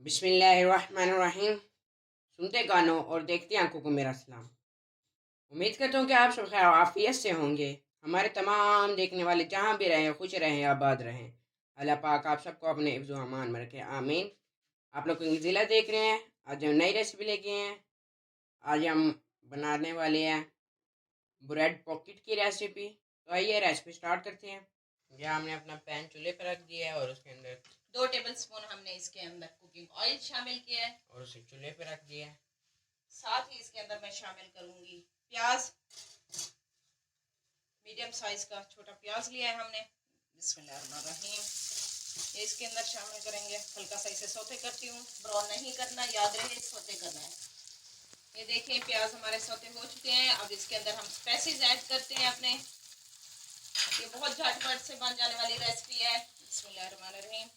बिस्मिल्लाहिर्रहमानिर्रहीम। सुनते कानों और देखते आंखों को मेरा सलाम। उम्मीद करता हूँ कि आप सब खैर आफियत से होंगे। हमारे तमाम देखने वाले जहाँ भी रहें खुश रहें आबाद रहें। अल्लाह पाक आप सबको अपने हिफ्ज़ व अमान में रखे, आमीन। आप लोग ज़िला देख रहे हैं। आज हम नई रेसिपी लेके आए हैं। आज हम बनाने वाले हैं ब्रेड पॉकेट की रेसिपी। तो आइए रेसिपी स्टार्ट करते हैं। यह हमने अपना पैन चूल्हे पर रख दिया है और उसके अंदर 2 टेबलस्पून हमने इसके अंदर कुकिंग ऑयल शामिल किया है और उसे चूल्हे पर रख दिया है। साथ ही इसके अंदर मैं शामिल करूंगी प्याज। मीडियम साइज का छोटा प्याज लिया है हमने। बिस्मिल्लाहिर्रहमानिर्रहीम। ये इसके अंदर शामिल करेंगे। हल्का सा इसे सौते करती हूँ, ब्राउन नहीं करना, याद रहे सौते करना है। ये देखिए प्याज हमारे सौते हो चुके हैं। अब इसके अंदर हम स्पाइसेस ऐड करते हैं अपने। ये बहुत झटपट से बन जाने वाली रेसिपी है। बिस्मिल्लाहिर्रहमानिर्रहीम।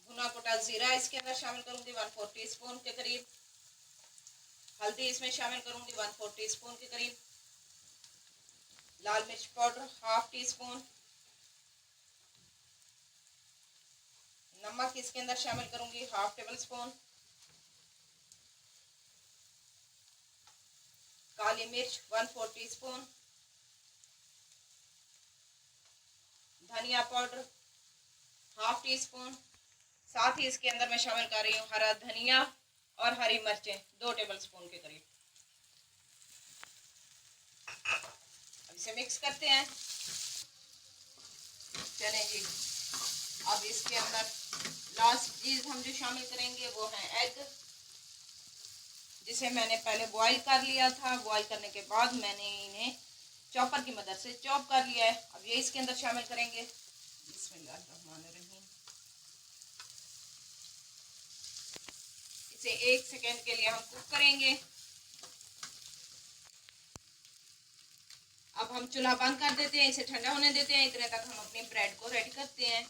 भुना कुटा जीरा इसके अंदर शामिल करूंगी 1/4 टीस्पून के करीब। हल्दी इसमें शामिल करूंगी 1/4 टीस्पून के करीब। लाल मिर्च पाउडर 1/2 टीस्पून। नमक इसके अंदर शामिल करूंगी 1/2 टेबलस्पून। काली मिर्च 1/4 टीस्पून। धनिया पाउडर 1/2 टीस्पून। साथ ही इसके अंदर मैं शामिल कर रही हूँ हरा धनिया और हरी मिर्चें 2 टेबलस्पून के करीब। अब इसे मिक्स करते हैं। चलें जी। अब इसके अंदर लास्ट चीज हम जो शामिल करेंगे वो है एग, जिसे मैंने पहले बॉईल कर लिया था। बॉईल करने के बाद मैंने इन्हें चॉपर की मदद से चॉप कर लिया है। अब ये इसके अंदर शामिल करेंगे। बिस्मिल्लाहिर्रहमानिर्रहीम। इसे 1 सेकेंड के लिए हम कुक करेंगे। अब हम चूल्हा बंद कर देते हैं, इसे ठंडा होने देते हैं। इतने तक हम अपनी ब्रेड को रेडी करते हैं।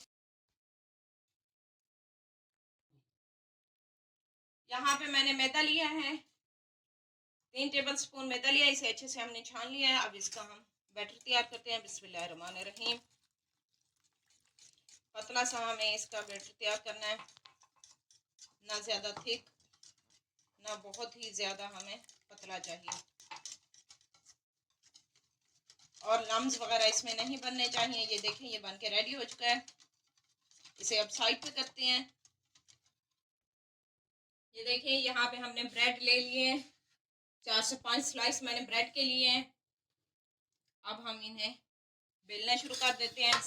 यहाँ पे मैंने मैदा लिया है, 3 टेबलस्पून मैदा लिया। इसे अच्छे से हमने छान लिया है। अब इसका हम बैटर तैयार करते हैं। बिस्मिल्लाहिर्रहमानिर्रहीम। पतला सा हमें इसका बैटर तैयार करना है, ना ज़्यादा थिक ना बहुत ही ज़्यादा हमें पतला चाहिए। और लम्स वगैरह इसमें नहीं बनने चाहिए। ये देखें ये बन के रेडी हो चुका है। इसे अब साइड पे करते हैं। ये देखिए यहाँ पे हमने ब्रेड ले लिए हैं। 4 से 5 स्लाइस मैंने ब्रेड के लिए हैं। अब हम इन्हें बेलना शुरू कर देते हैं।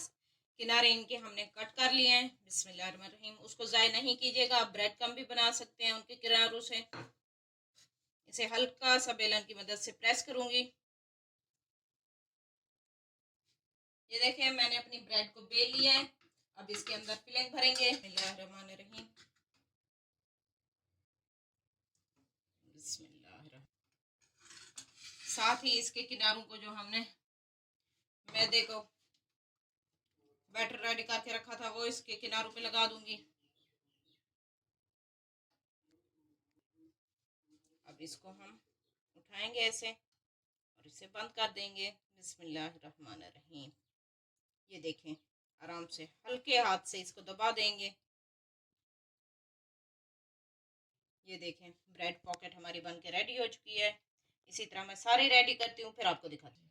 किनारे इनके हमने कट कर लिए हैं। बिस्मिल्लाहिर्रहमानिर्रहीम। उसको ज़ाय नहीं कीजिएगा, आप ब्रेड कम भी बना सकते हैं उनके किनारों से। इसे हल्का सा बेलन की मदद से प्रेस करूंगी। ये देखें मैंने अपनी ब्रेड को बेल लिया है। अब इसके अंदर फिलिंग भरेंगे। बिस्मिल्लाहिर्रहमानिर्रहीम। साथ ही इसके किनारों को जो हमने मैदे को बैटर रेडी करके रखा था वो इसके किनारों पे लगा दूंगी। अब इसको हम उठाएंगे ऐसे और इसे बंद कर देंगे। बिस्मिल्लाहिर्रहमानिर्रहीम। ये देखें आराम से हल्के हाथ से इसको दबा देंगे। ये देखें ब्रेड पॉकेट हमारी बन के रेडी हो चुकी है। इसी तरह मैं सारी रेडी करती हूँ, फिर आपको दिखाती हूँ।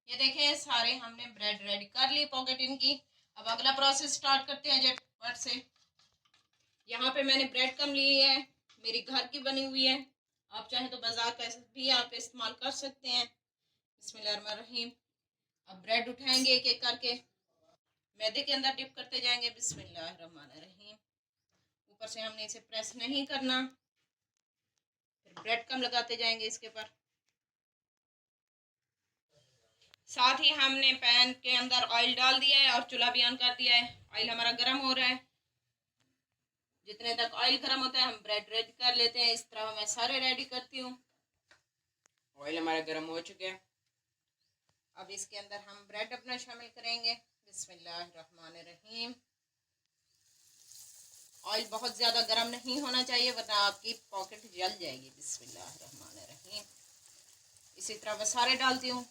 ये देखें सारे हमने ब्रेड रेडी कर ली पॉकेट इनकी। अब अगला प्रोसेस स्टार्ट करते हैं झटपट से। यहाँ पे मैंने ब्रेड कम ली है, मेरी घर की बनी हुई है। आप चाहें तो बाजार का भी आप इस्तेमाल कर सकते हैं। बिस्मिल्लाहिर्रहमानिर्रहीम। अब ब्रेड उठाएंगे एक एक करके, मैदे के अंदर डिप करते जाएंगे। बिस्मिल्लाहिर्रहमानिर्रहीम। ऊपर से हमने इसे प्रेस नहीं करना, फिर ब्रेड कम लगाते जाएंगे इसके ऊपर। साथ ही हमने पैन के अंदर ऑयल डाल दिया है और चूल्हा भी ऑन कर दिया है। ऑयल हमारा गर्म हो रहा है। जितने तक ऑयल गर्म होता है हम ब्रेड रेडी कर लेते हैं। इस तरह मैं सारे रेडी करती हूँ। ऑयल हमारा गर्म हो चुका है। अब इसके अंदर हम ब्रेड अपना शामिल करेंगे। बिस्मिल्लाहिर्रहमानिर्रहीम। ऑयल बहुत ज़्यादा गर्म नहीं होना चाहिए वरना आपकी पॉकेट जल जाएगी। बिस्मिल्लाहिर्रहमानिर्रहीम। इसी तरह मैं सारे डालती हूँ।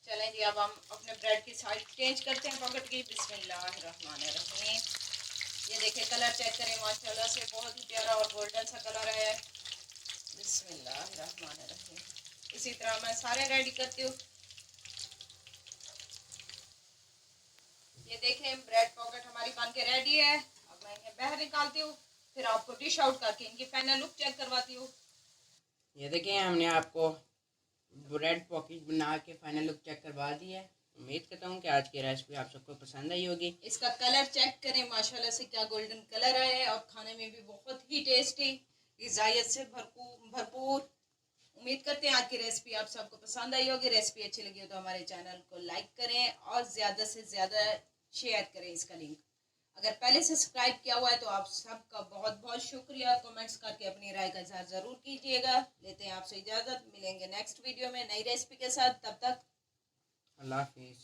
चलें जी अब हम अपने ब्रेड की साइड चेंज करते हैं पॉकेट की। बिस्मिल्लाहिर्रहमानिर्रहीम। ये देखिए कलर चेक करें, माशाल्लाह से बहुत ही प्यारा और गोल्डन सा कलर है। बिस्मिल्लाहिर्रहमानिर्रहीम। इसी तरह मैं सारे रेडी करती हूँ। ये देखें ब्रेड पॉकेट हमारी बन के रेडी है। अब मैं इन्हें बाहर निकालती हूँ, फिर आपको डिश आउट करके इनकी फाइनल लुक चेक करवाती हूँ। ये देखिए हमने आपको ब्रेड पॉकेट बना के फाइनल लुक चेक करवा दी है। उम्मीद करता हूँ कि आज की रेसिपी आप सबको पसंद आई होगी। इसका कलर चेक करें, माशाल्लाह से क्या गोल्डन कलर है और खाने में भी बहुत ही टेस्टी, ग़िज़ाइयत से भरपूर। उम्मीद करते हैं आज की रेसिपी आप सबको पसंद आई होगी। रेसिपी अच्छी लगी हो तो हमारे चैनल को लाइक करें और ज़्यादा से ज़्यादा शेयर करें इसका लिंक। अगर पहले से सब्सक्राइब किया हुआ है तो आप सबका बहुत बहुत शुक्रिया। कमेंट्स करके अपनी राय का इजहार ज़रूर कीजिएगा। लेते हैं आपसे इजाज़त, मिलेंगे नेक्स्ट वीडियो में नई रेसिपी के साथ। तब तक अल्लाह हाफिज़।